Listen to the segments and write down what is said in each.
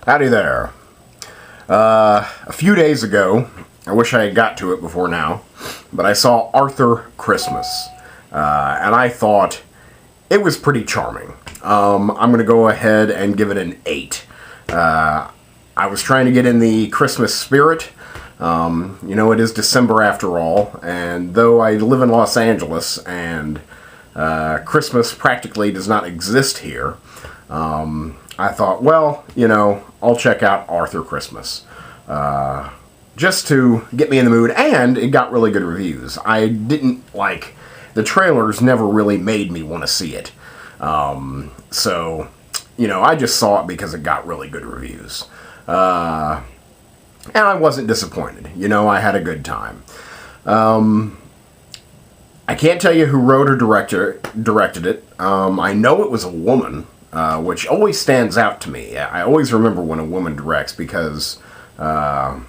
Howdy there. A few days ago, I wish I had got to it before now, but I saw Arthur Christmas, and I thought it was pretty charming. I'm going to go ahead and give it an 8. I was trying to get in the Christmas spirit. It is December after all, and though I live in Los Angeles and Christmas practically does not exist here, I thought, well, I'll check out Arthur Christmas. Just to get me in the mood, and it got really good reviews. I didn't the trailers never really made me want to see it. So, I just saw it because it got really good reviews. And I wasn't disappointed. I had a good time. I can't tell you who wrote or directed it. I know it was a woman, which always stands out to me. I always remember when a woman directs because, I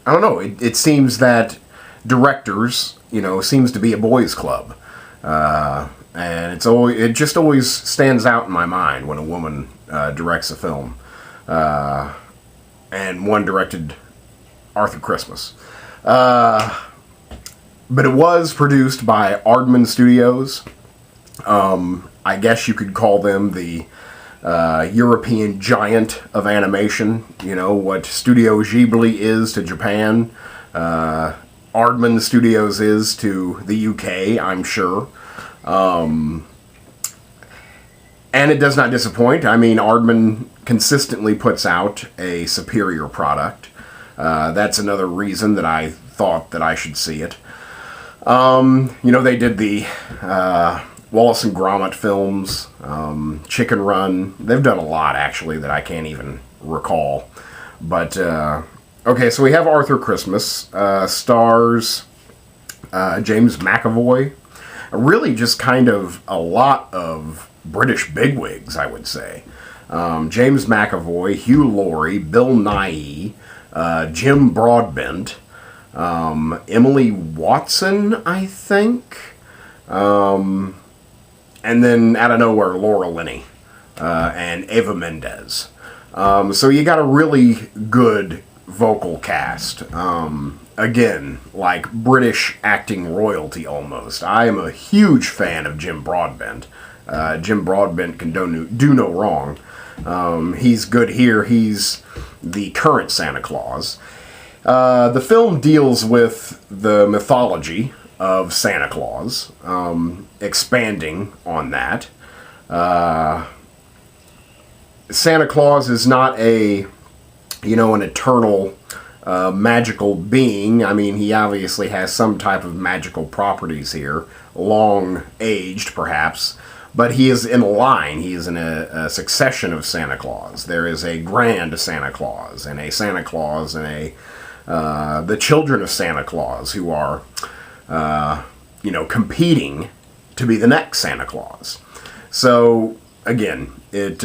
don't know, it seems that directors, seems to be a boys' club. And it just always stands out in my mind when a woman directs a film. And one directed Arthur Christmas. But it was produced by Aardman Studios. I guess you could call them the European giant of animation. What Studio Ghibli is to Japan. Aardman Studios is to the UK, I'm sure. And it does not disappoint. I mean, Aardman consistently puts out a superior product. That's another reason that I thought that I should see it. They did the Wallace and Gromit films, Chicken Run. They've done a lot, actually, that I can't even recall. But, okay, so we have Arthur Christmas. Stars James McAvoy. Really just kind of a lot of British bigwigs, I would say. James McAvoy, Hugh Laurie, Bill Nighy, Jim Broadbent, Emily Watson, I think, and then out of nowhere, Laura Linney, and Eva Mendes. So you got a really good vocal cast. Again, like British acting royalty almost. I am a huge fan of Jim Broadbent. Jim Broadbent can do no wrong. He's good here. He's the current Santa Claus. The film deals with the mythology of Santa Claus, expanding on that. Santa Claus is not an eternal magical being. I mean, he obviously has some type of magical properties here, long-aged perhaps, but he is in a line. He is in a succession of Santa Claus. There is a grand Santa Claus, and a Santa Claus, and the children of Santa Claus who are, competing to be the next Santa Claus. So, again, it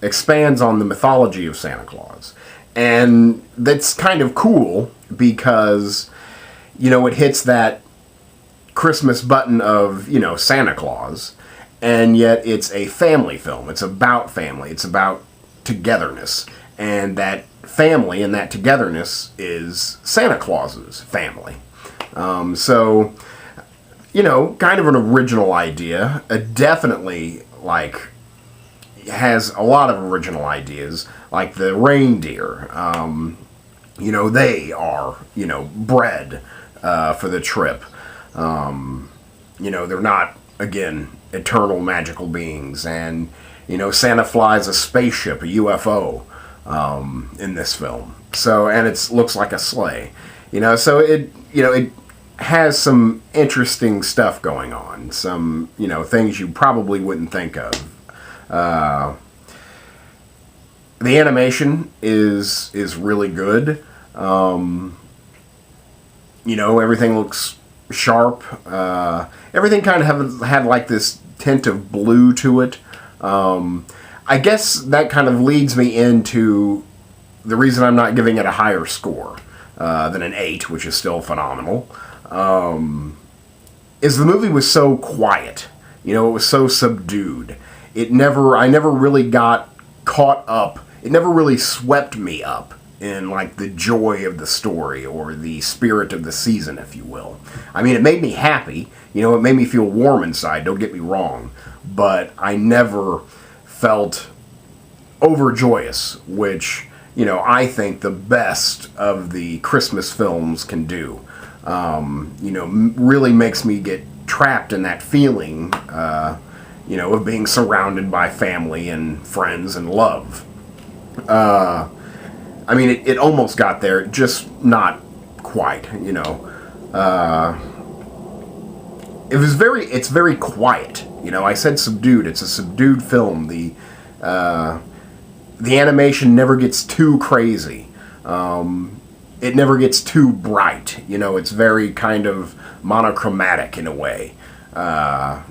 expands on the mythology of Santa Claus. And that's kind of cool because, it hits that Christmas button of, Santa Claus, and yet it's a family film. It's about family. It's about togetherness. And that family and that togetherness is Santa Claus's family. So, kind of an original idea. Definitely, has a lot of original ideas, like the reindeer. They are, bred for the trip. They're not, again, eternal magical beings. And, Santa flies a spaceship, a UFO, in this film. So, and it looks like a sleigh. So it has some interesting stuff going on. Some, things you probably wouldn't think of. The animation is really good. Everything looks sharp. Everything kind of had like this tint of blue to it. I guess that kind of leads me into the reason I'm not giving it a higher score than an 8, which is still phenomenal, is the movie was so quiet. It was so subdued. I never really got caught up it never really swept me up in like the joy of the story or the spirit of the season, if you will. I mean, it made me happy. You know, it made me feel warm inside, don't get me wrong. But I never felt overjoyous, which, you know, I think the best of the Christmas films can do. You know, really makes me get trapped in that feeling, you know, of being surrounded by family and friends and love. I mean, it almost got there, just not quite, you know. It's very quiet. You know, I said subdued. It's a subdued film. The animation never gets too crazy. It never gets too bright. You know, it's very kind of monochromatic in a way.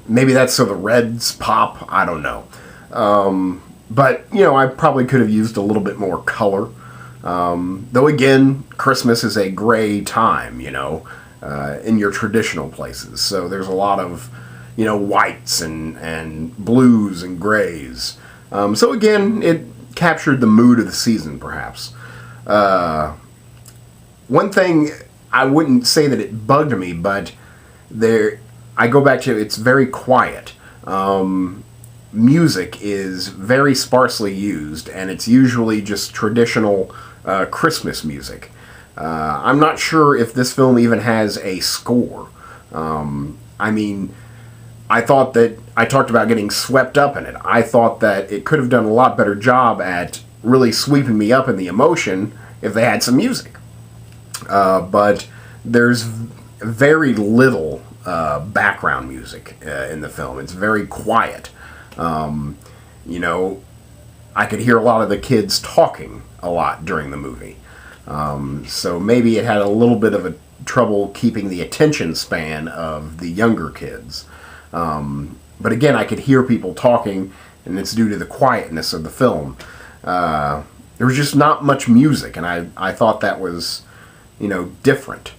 Maybe that's so the reds pop. I don't know. But, you know, I probably could have used a little bit more color. Though again, Christmas is a gray time, you know, in your traditional places. So there's a lot of, you know, whites and blues and grays. So again, it captured the mood of the season, perhaps. One thing, I wouldn't say that it bugged me, but I go back to, it's very quiet. Music is very sparsely used, and it's usually just traditional Christmas music. I'm not sure if this film even has a score. I mean, I thought that, I talked about getting swept up in it. I thought that it could have done a lot better job at really sweeping me up in the emotion if they had some music. But there's very little background music in the film. It's very quiet. You know, I could hear a lot of the kids talking a lot during the movie. So maybe it had a little bit of a trouble keeping the attention span of the younger kids. But again, I could hear people talking, and it's due to the quietness of the film. There was just not much music, and I thought that was, you know, different.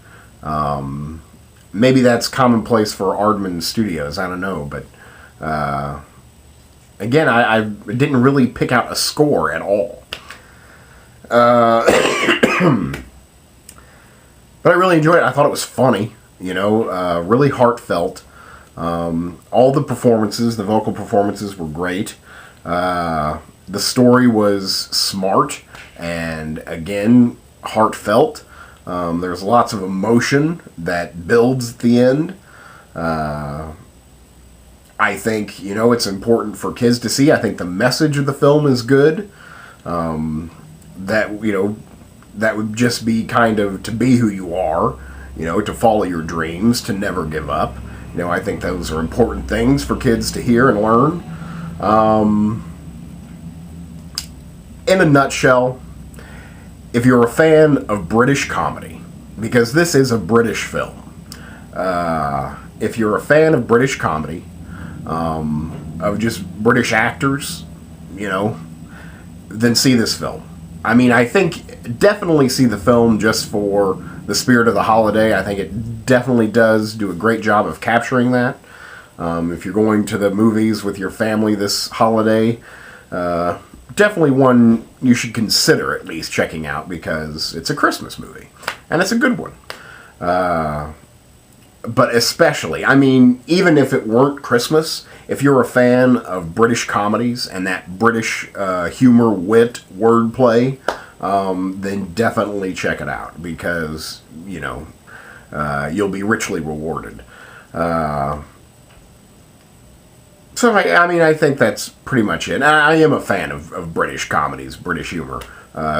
Maybe that's commonplace for Aardman Studios, I don't know, but again, I didn't really pick out a score at all. But I really enjoyed it. I thought it was funny, you know, really heartfelt. All the performances, the vocal performances were great. The story was smart and, again, heartfelt. There's lots of emotion that builds at the end. I think, you know, it's important for kids to see. I think the message of the film is good. That, you know, that would just be kind of to be who you are, you know, to follow your dreams, to never give up. You know, I think those are important things for kids to hear and learn. In a nutshell, if you're a fan of British comedy, because this is a British film, if you're a fan of British comedy, of just British actors, you know, then see this film. I mean, I think definitely see the film just for the spirit of the holiday. I think it definitely does do a great job of capturing that. If you're going to the movies with your family this holiday, definitely one you should consider at least checking out, because it's a Christmas movie, and it's a good one. But especially, I mean, even if it weren't Christmas, if you're a fan of British comedies and that British humor, wit, wordplay, then definitely check it out, because, you know, you'll be richly rewarded. So, I mean, I think that's pretty much it. I am a fan of British comedies, British humor,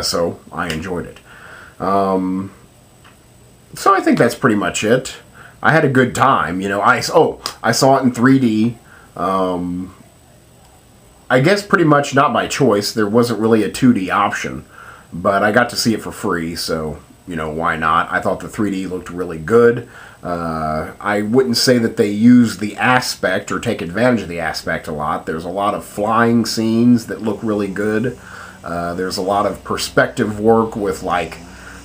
so I enjoyed it. So I think that's pretty much it. I had a good time, you know. I saw it in 3D. I guess pretty much not by choice. There wasn't really a 2D option, but I got to see it for free, so, you know, why not? I thought the 3D looked really good. I wouldn't say that they use the aspect or take advantage of the aspect a lot. There's a lot of flying scenes that look really good. There's a lot of perspective work with, like,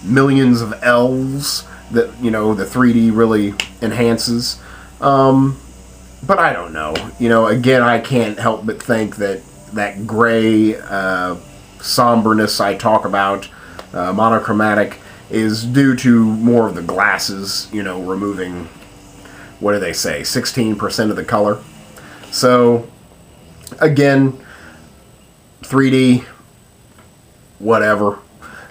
millions of elves that, you know, the 3D really enhances. But I don't know. You know, again, I can't help but think that that gray somberness I talk about, monochromatic, is due to more of the glasses, you know, removing, what do they say, 16% of the color. So, again, 3D, whatever.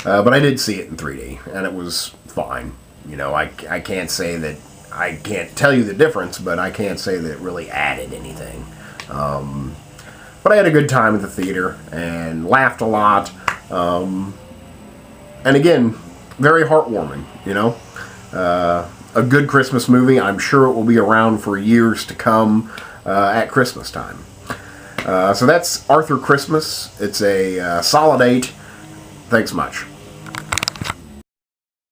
But I did see it in 3D, and it was fine. You know, I can't say that, I can't tell you the difference, but I can't say that it really added anything. But I had a good time at the theater, and laughed a lot. And again, very heartwarming, you know. A good Christmas movie. I'm sure it will be around for years to come at Christmas time. So that's Arthur Christmas. It's a solid 8. Thanks much.